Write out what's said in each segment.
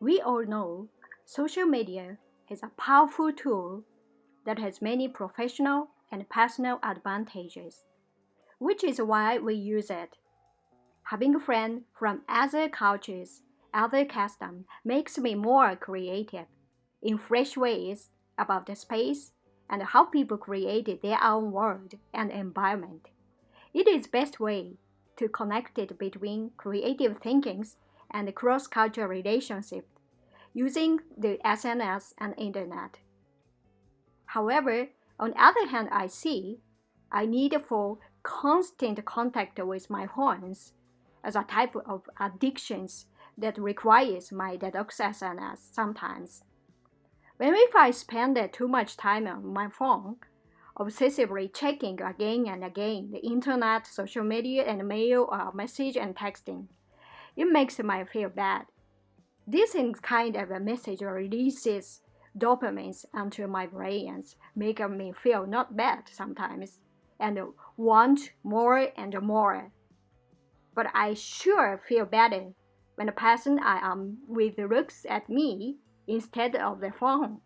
We all know social media is a powerful tool that has many professional and personal advantages, which is why we use it. Having friends from other cultures, other customs makes me more creative in fresh ways about the space and how people created their own world and environment. It is best way to connect it between creative thinkings and cross-cultural relationships using the SNS and internet. However, on the other hand, I need for constant contact with my phones as a type of addictions that requires my detox SNS sometimes. If I spend too much time on my phone, obsessively checking again and again the internet, social media, and mail or message and texting, it makes me feel bad. This kind of a message releases dopamines into my brains, making me feel not bad sometimes, and want more and more. But I sure feel better when the person I am with looks at me instead of the phone.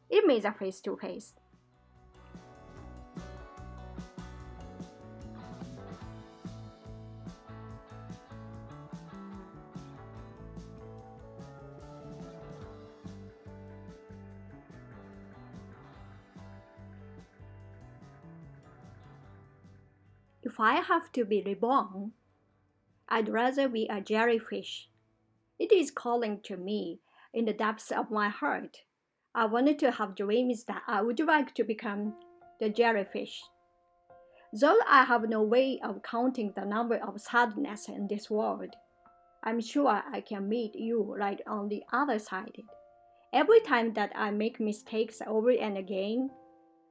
It means a face-to-face. If I have to be reborn, I'd rather be a jellyfish. It is calling to me in the depths of my heart. I wanted to have dreams that I would like to become the jellyfish. Though I have no way of counting the number of sadness in this world, I'm sure I can meet you right on the other side. Every time that I make mistakes over and again,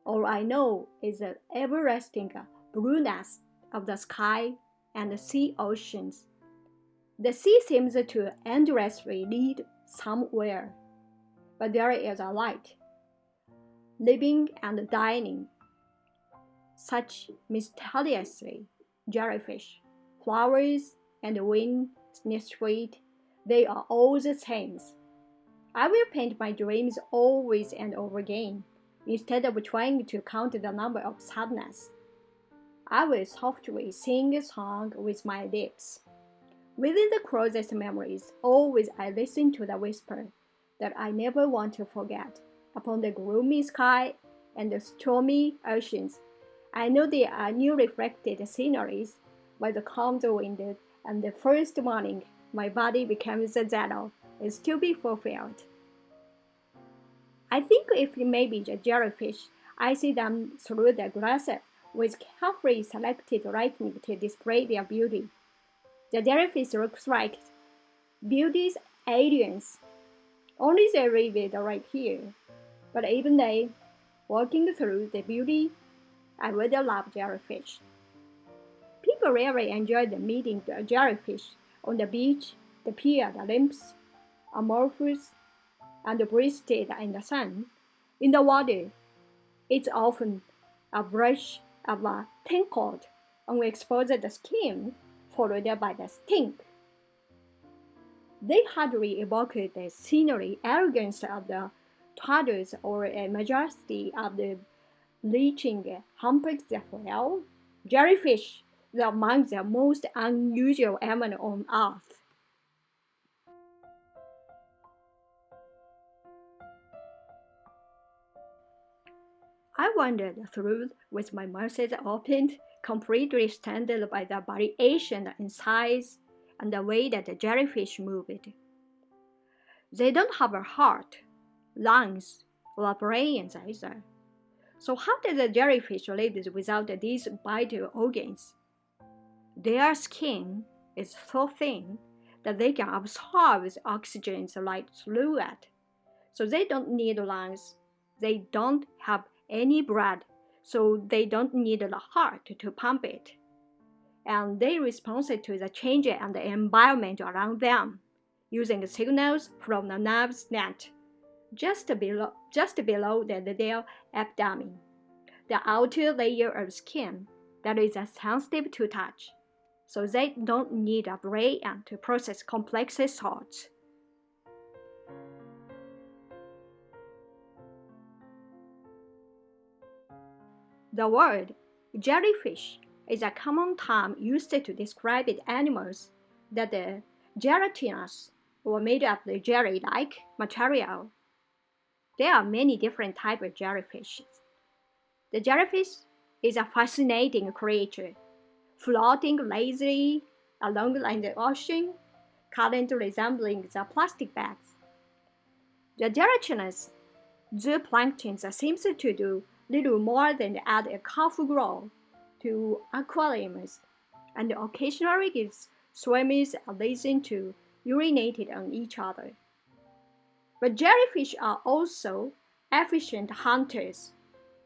all I know is the everlasting blueness of the sky and the sea oceans. The sea seems to endlessly lead somewhere, but there is a light, living and dying, such mysteriously. Jellyfish, flowers, and wind, sweet, they are all the same. I will paint my dreams always and over again, instead of trying to count the number of sadness. I will softly sing a song with my lips. Within the closest memories, always I listen to the whisper that I never want to forget. Upon the gloomy sky and the stormy oceans, I know there are new reflected sceneries by the calm wind, and the first morning my body becomes a zero is to be fulfilled. I think if maybe the jellyfish, I see them through the glasses with carefully selected lighting to display their beauty. The jellyfish looks like beauty's aliens. Only they live it right here. But even they, walking through the beauty, I would love jellyfish. People rarely enjoy the meeting the jellyfish on the beach, the pier, the limps, amorphous, and breasted in the sun. In the water, it's often a brush of a tinkled, unexposed skin, followed by the stink. They hardly evoke the scenery elegance of the turtles or a majesty of the bleaching humpbacked whale. Jellyfish are among the most unusual animals on earth. I wandered through with my mouth opened, completely stunned by the variation in size and the way that the jellyfish moved. They don't have a heart, lungs, or brains either. So how does a jellyfish live without these vital organs? Their skin is so thin that they can absorb oxygen right through it. So they don't need lungs. They don't have any blood, so they don't need the heart to pump it. And they respond to the change and the environment around them, using signals from the nerves net just below their abdomen, the outer layer of skin that is sensitive to touch, so they don't need a brain to process complex thoughts. The word jellyfish is a common term used to describe animals that are gelatinous or made of the jelly-like material. There are many different types of jellyfish. The jellyfish is a fascinating creature, floating lazily along the ocean, current resembling the plastic bags. The gelatinous zooplankton seems to do little more than add a colorful glow to aquariums, and occasionally gives swimmers a reason to urinate on each other. But jellyfish are also efficient hunters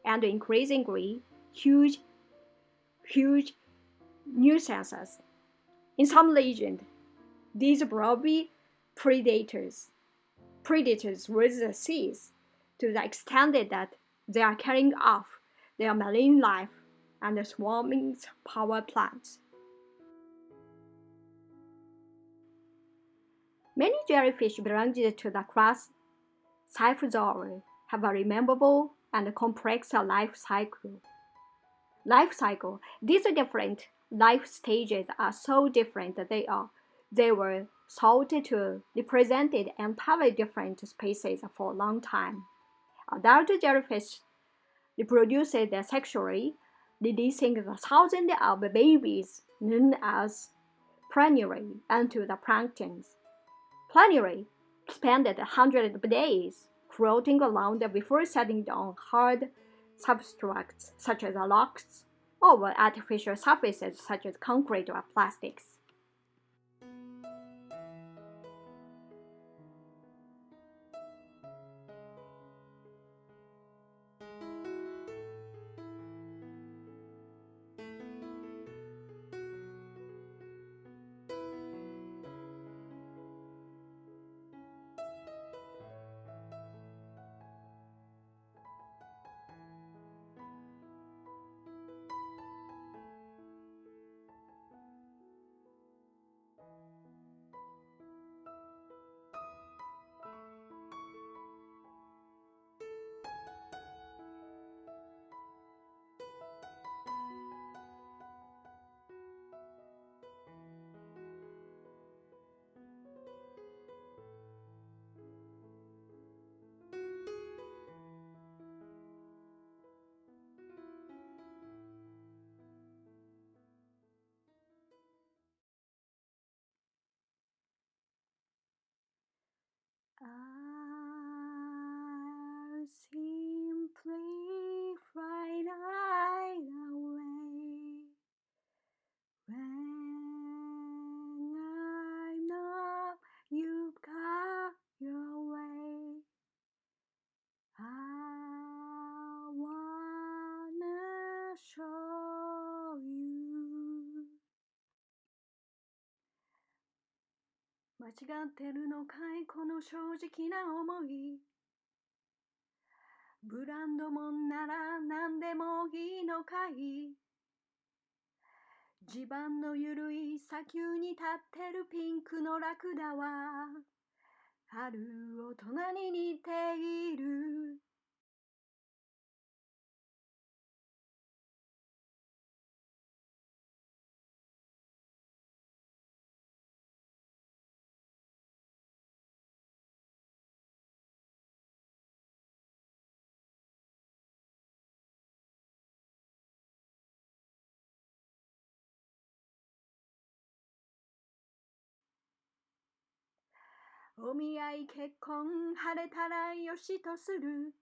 and increasingly huge, huge nuisances. In some legends, these blobby predators raise the seas to the extent that they are carrying off their marine life and swarming power plants. Many jellyfish belonging to the class Cyphozoa have a remarkable and complex life cycle. These different life stages are so different that they were thought to represent entirely different species for a long time. Adult jellyfish reproduce sexually, releasing thousands of babies known as planae into the plankton. Planae spend hundreds of days floating around before settling on hard substrates such as rocks or artificial surfaces such as concrete or plastics. I'll simply fly right away when I know you've got your way. I wanna show you. 間違ってるのかいこの正直な思い。ブランドもんなら何でもいいのかい。地盤のゆるい砂丘に立ってるピンクのラクダは春大人に似ている。お見合い結婚晴れたらよしとする。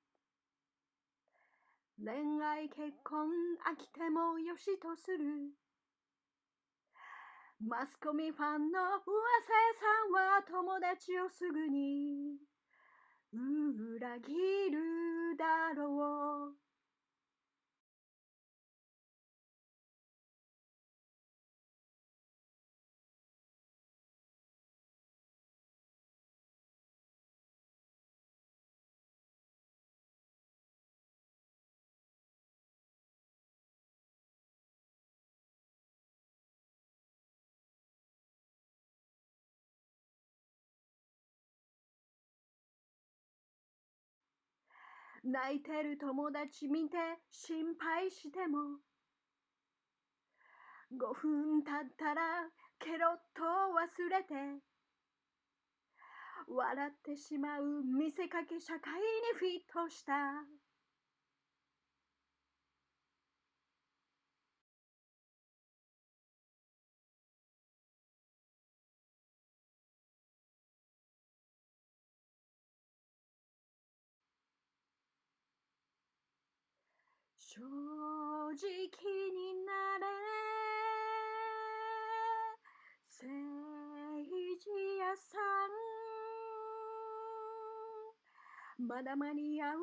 恋愛結婚飽きてもよしとする。マスコミファンの上瀬さんは友達をすぐに裏切るだろう。泣いてる友達見て心配しても5分経ったらケロッと忘れて笑ってしまう見せかけ社会にフィットした正直になれ政治屋さんまだ間に合う同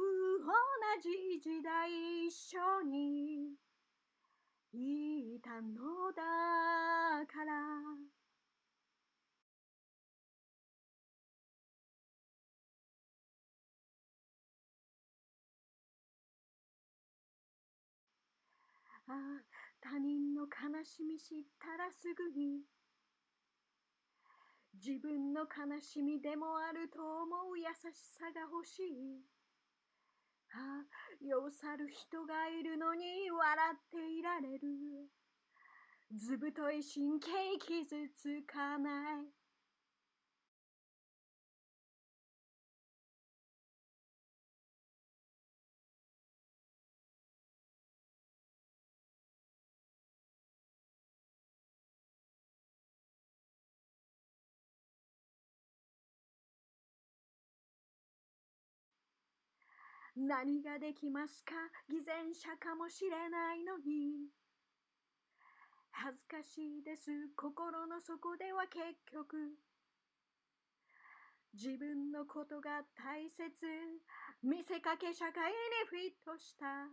じ時代一緒にいたのだからあ他人の悲しみ知ったらすぐに自分の悲しみでもあると思う優しさが欲しいよさる人がいるのに笑っていられるずぶとい神経傷つかない何ができますか偽善者かもしれないのに恥ずかしいです心の底では結局自分のことが大切見せかけ社会にフィットした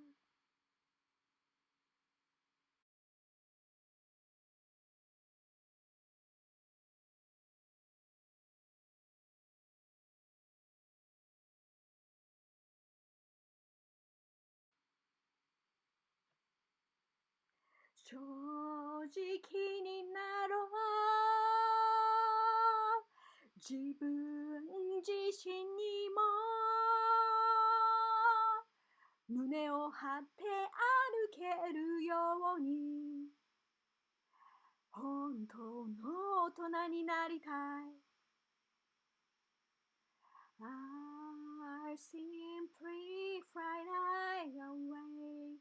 正直になろう自分自身にも胸を張って歩けるように本当の大人になりたい I simply fly away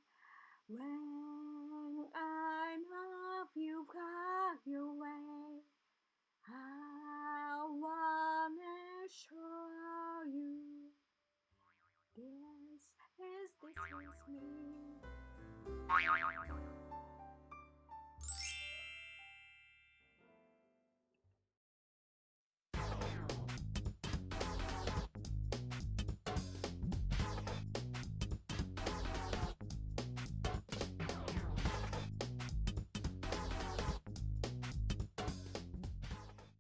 when I love you fly away I wanna show you this is me